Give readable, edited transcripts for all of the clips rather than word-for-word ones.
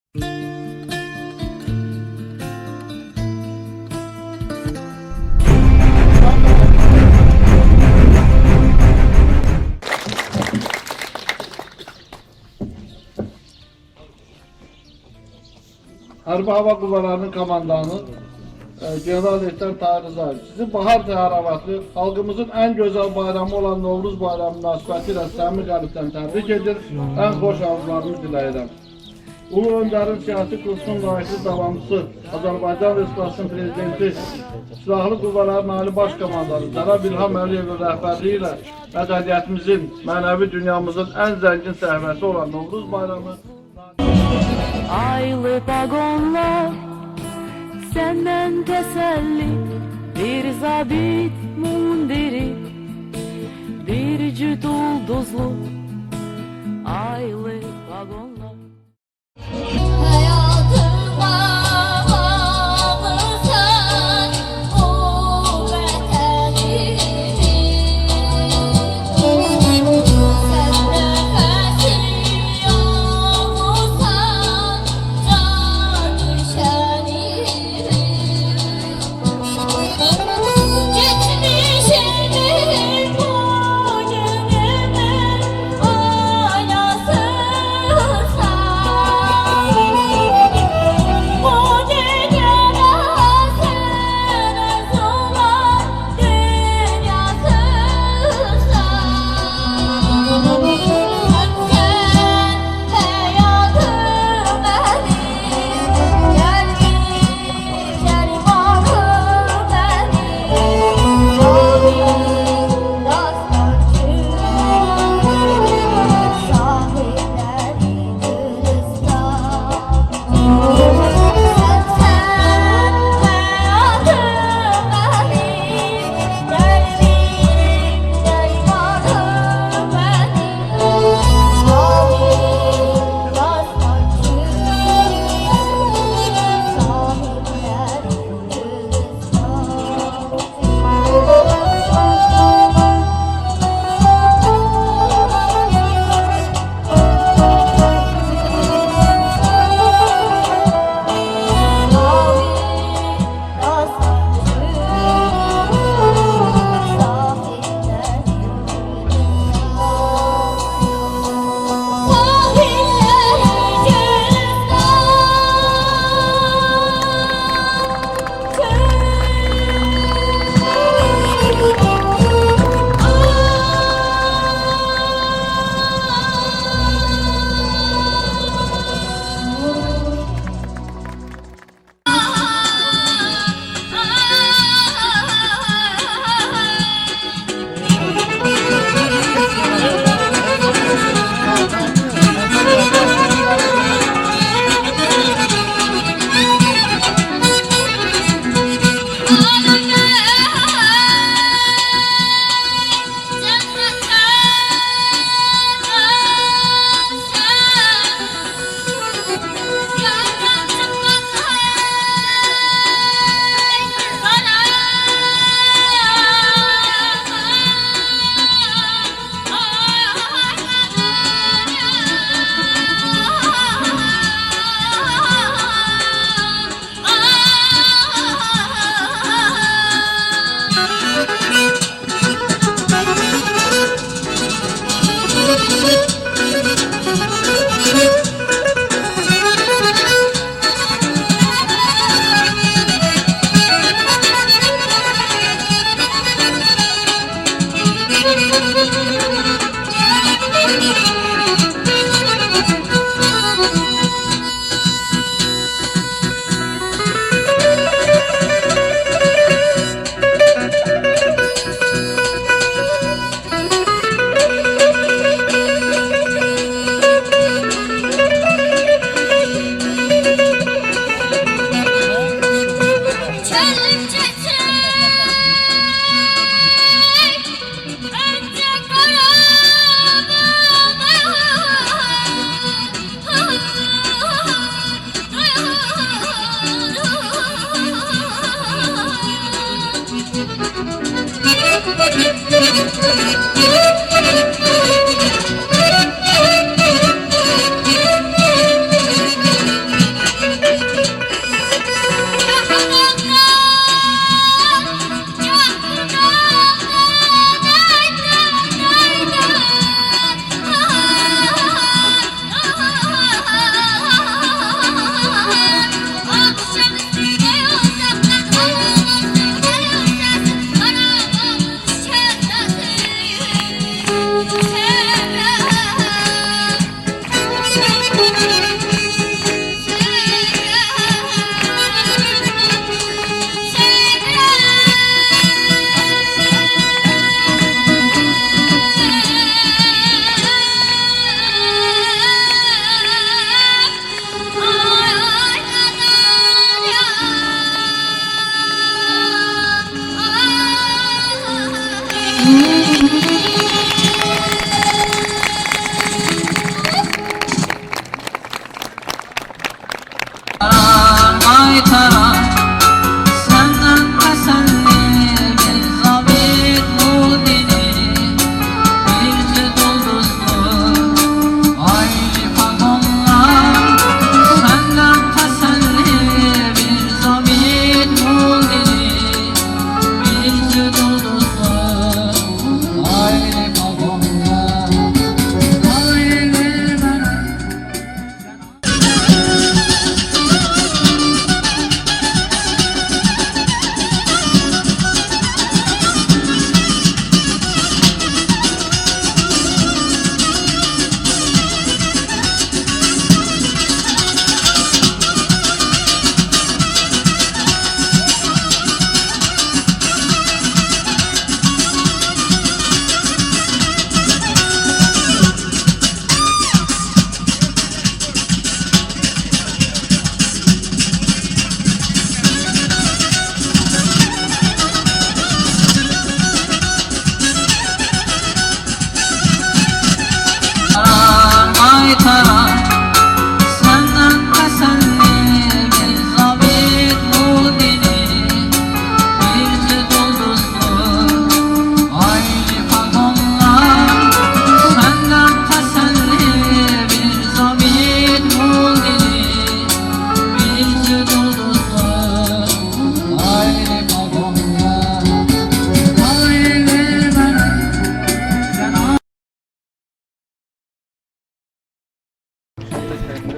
Hərbi Hava Qüvvələrinin komandanı General Leytenant Tahir Rızayev. Sizi bahar təyyarəvatlı, xalqımızın ən gözəl bayramı olan Novruz bayramı münasibətilə səmimi qəlbdən təbrik edir, ən xoş arzularımı diləyirəm. Ulu Öndərin siyasi kursunun layıqlı davamçısı, Azərbaycan Respublikasının Prezidenti, Silahlı Qüvvələrin Ali Baş Komandanı Cənab İlham Əliyevin rəhbərliyi ilə mədəniyyətimizin, mənəvi dünyamızın ən zəngin səhvəsi olan Novruz bayramı Aylı vagonlar senden teselli, bir zabit mundiri, bir cüt ulduzlu aylı vagonlar.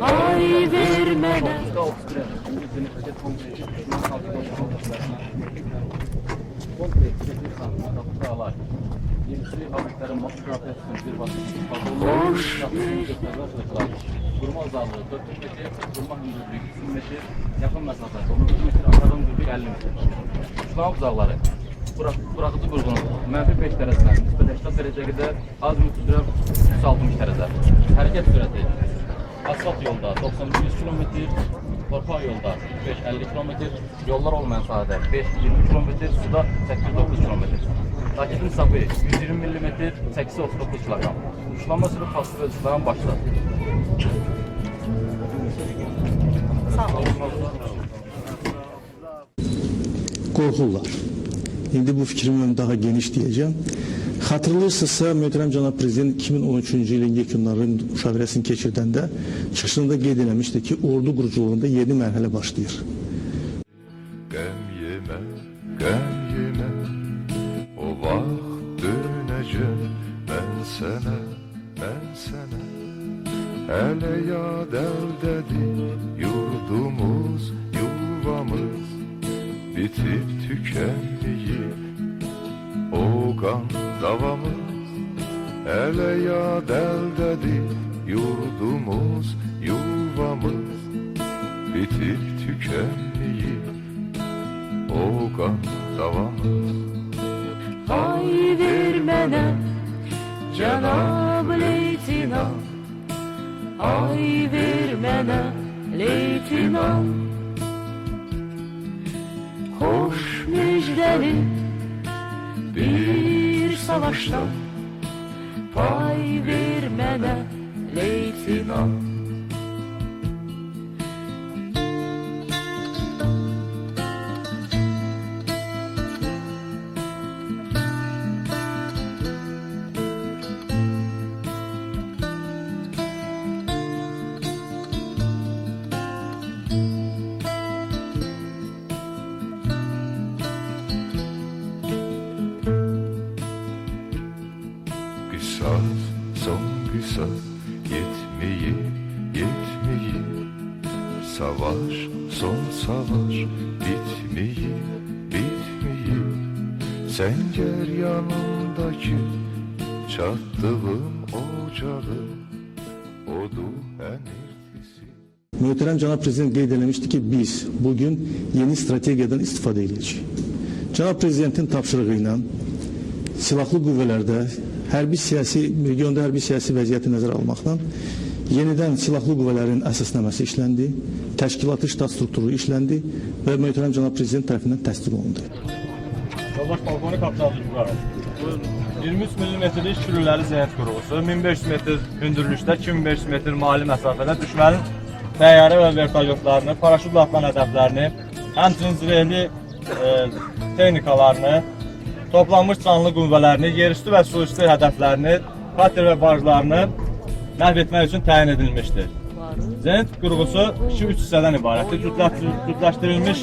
Ay vermeden Kurma uzanlığı 400 metre, kurma hündürlüğü 100 metre, yakın mesafesi 19 metre, aşağıdan hündürlüğü 50 metre. Uçlama uzaqları, buraxıcı qurğunluq, -5 dərəcədən, nisbət 80 dərəcədə, azimut üzrə 360 dərəcə. Hərəkət sürəti, asfalt yolda 90-100 km, torpaq yolda 45-50 km, yollar olmayan sahədə 5-20 km, suda 8-9 km. Raketin sapı 120 mm, çəkisi 39 kg. Uçlama sürü pasif ölçülərin başladı. Qorxurlar. İndi bu fikrimi mən daha geniş deyəcəm. Xatırlayırsınızsa, möhtərəm cənab prezident 2013-cü ilin yekunların müşavirəsini keçirdəndə çıxışında qeyd eləmişdi ki, ordu quruculuğunda yeni mərhələ başlayır. Qəm yemə, qəm yemə, o vaxt dönəcəm mən sənə, hələ yad əldədir yurdumuz, yuvamız, bitib tükənməyib o qan davamız, hələ yad əldədir yurdumuz, yuvamız, bitib tükənməyib o qan davamız. ay vermeden Cenab leytinant, ay vermeden leytinant, hoş müjdeli bir savaşta pay vermeden leytinant. Qisas, son qisas, yetməyib, savaş, son savaş, bitməyib, səngər yanındakı çatdığım ocağı, odu enirtisi. Möhtərəm cənab prezident qeyd eləmişdi ki, biz bugün yeni strategiyadan istifadə edəcəyik. Cənab prezidentin tapşırığı ilə silahlı qüvvələrdə regionda hərbi siyasi vəziyyəti nəzərə almaqla yenidən silahlı qüvvələrin əsasnaməsi işləndi, təşkilatı ştat strukturu işləndi və möhtərəm cənab prezident tərəfindən təsdiq olundu. Yoldaş polkovnik kapitan Cübrayov. 23 mm-lik şürürləri zəyət qurğusu, 1500 metr hündürlükdə, 2500 metr mali məsafədə düşmənin təyyarə və vertolyotlarını, paraşütlə atılan hədəflərini, həmçinin zirehli texnikalarını, toplanmış canlı qüvvələrini, yerüstü və suüstü hədəflərini, kater və barjlarını məhv etmək üçün təyin edilmişdir. Zenit qurğusu 2-3 hissədən ibarətdir. Cütləşdirilmiş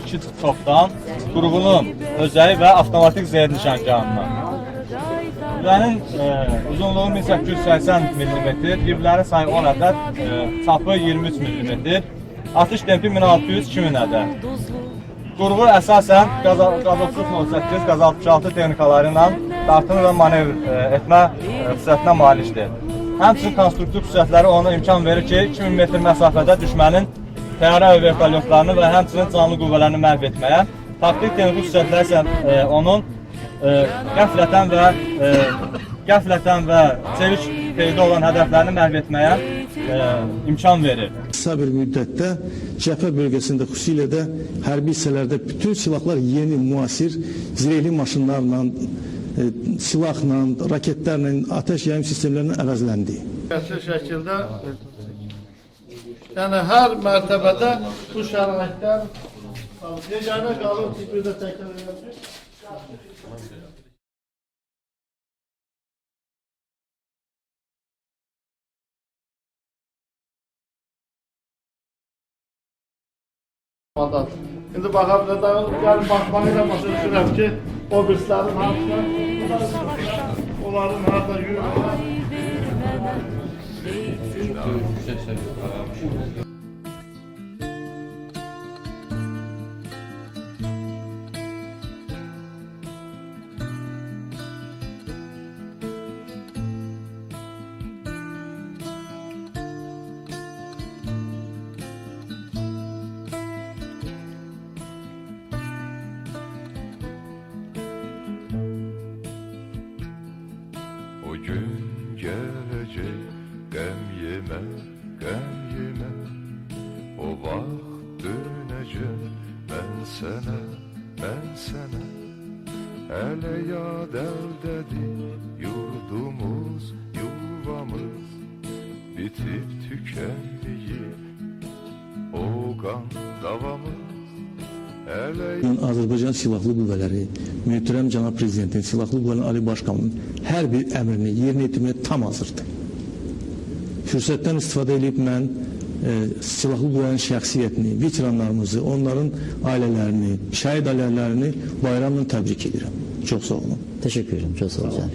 2 topdan qurğunun özəyi və avtomatik zəyət nişangahından. Gülənin uzunluğu 1880 mm, dibləri sayı 10 ədəd, çapı 23 mm, atış tempi 1600-2000 ədəd. Qurğu əsasən QAZ-3008, QAZ-66 texnikaları ilə dartını və manevr etmə xüsusiyyətinə malikdir. Həmçinin konstruktiv xüsusiyyətləri ona imkan verir ki, 2000 metr məsafədə düşmənin təyyarə və vertolyotlarını və həmçinin canlı qüvvələrini məhv etməyə, taktik texniki xüsusiyyətləri isə onun qəflətən və çevik peyda olan hədəflərini məhv etməyə imkan verir. Qısa bir müddətdə cəbhə bölgəsində, xüsusilə də hərbi hissələrdə bütün silahlar yeni, müasir, zirehli maşınlarla, silahla, raketlərlə, atəş yayım sistemlərindən əvəzləndi. Qəsri şəkildə, yəni hər mərtəbədə bu şəraitlər yeganə qalır ki, bir də təkrar edilmiş. İndi baxa bilədən, gəlin baxmağı ilə başa düşürəm ki, o birislərin hamısına, onların harada yürürlər. O gün gelecek, gəm yemə, gəm yemə. O vaxt dönəcək, mən sənə. Hələ yad əldədir, yurdumuz, yuvamız. Bitib tükənməyib, o qan davamız. Azərbaycan Silahlı Qüvvələri, möhtərəm cənab prezidentin, Silahlı Qüvvələrin Ali Başqanının hər bir əmrini yerinə yetirməyə tam hazırdır. Fürsətdən istifadə edib mən Silahlı Qüvvələrin şəxsiyyətini, veteranlarımızı, onların ailələrini, şəhid ailələrini bayramla təbrik edirəm. Çox sağ olun. Teşekkür ederim. Çok sağ olun.